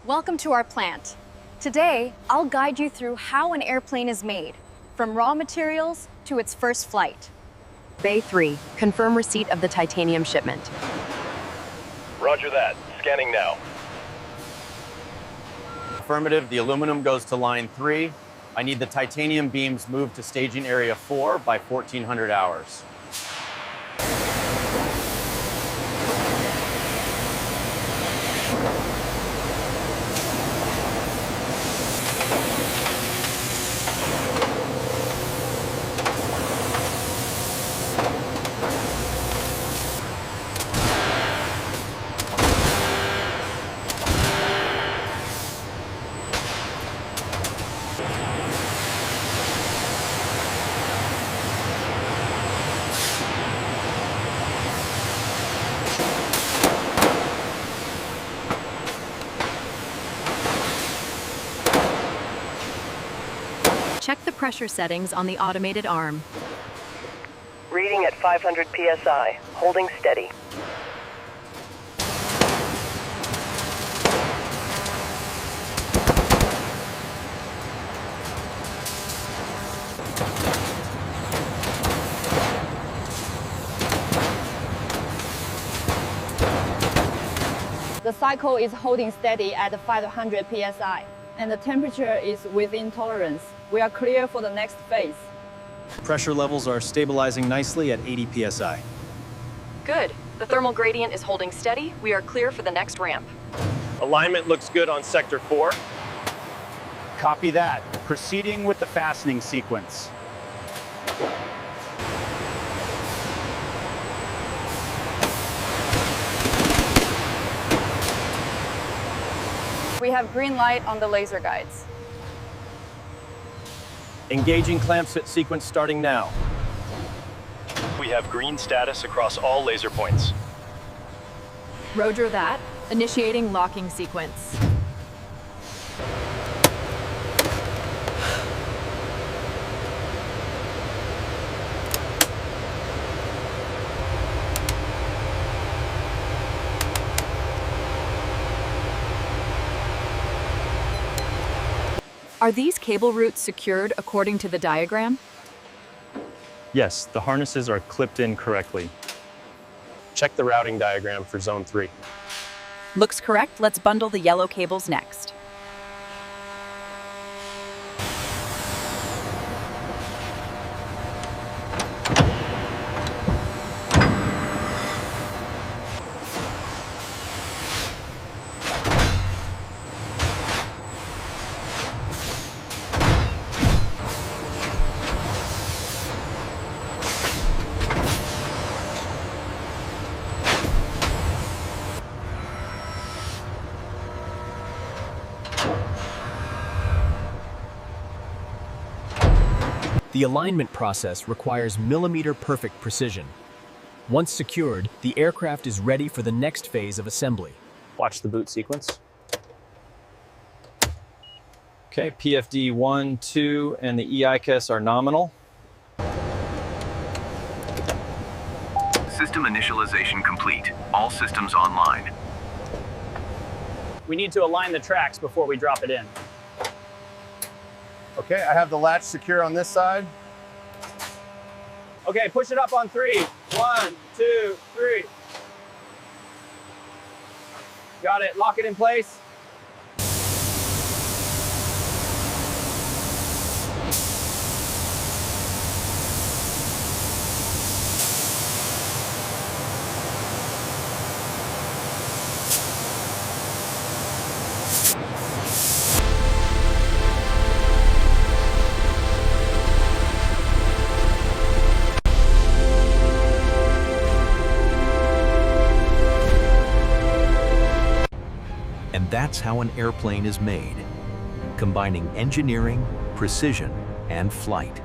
Welcome to our plant. Today, I'll guide you through how an airplane is made, from raw materials to its first flight. Bay 3, confirm receipt of the titanium shipment. Roger that. Scanning now. Affirmative, the aluminum goes to line 3. I need the titanium beams moved to staging area 4 by 1400 hours. Check the pressure settings on the automated arm. Reading at 500 psi, holding steady. The cycle is holding steady at 500 psi, and the temperature is within tolerance. We are clear for the next phase. Pressure levels are stabilizing nicely at 80 psi. Good. The thermal gradient is holding steady. We are clear for the next ramp. Alignment looks good on sector 4. Copy that. Proceeding with the fastening sequence. We have green light on the laser guides. Engaging clamp fit sequence starting now. We have green status across all laser points. Roger that. Initiating locking sequence. Are these cable routes secured according to the diagram? Yes, the harnesses are clipped in correctly. Check the routing diagram for zone 3. Looks correct. Let's bundle the yellow cables next. The alignment process requires millimeter-perfect precision. Once secured, the aircraft is ready for the next phase of assembly. Watch the boot sequence. Okay, PFD 1, 2, and the EICAS are nominal. System initialization complete. All systems online. We need to align the tracks before we drop it in. Okay, I have the latch secure on this side. Okay, push it up on 3. 1, 2, 3. Got it. Lock it in place. And that's how an airplane is made, combining engineering, precision, and flight.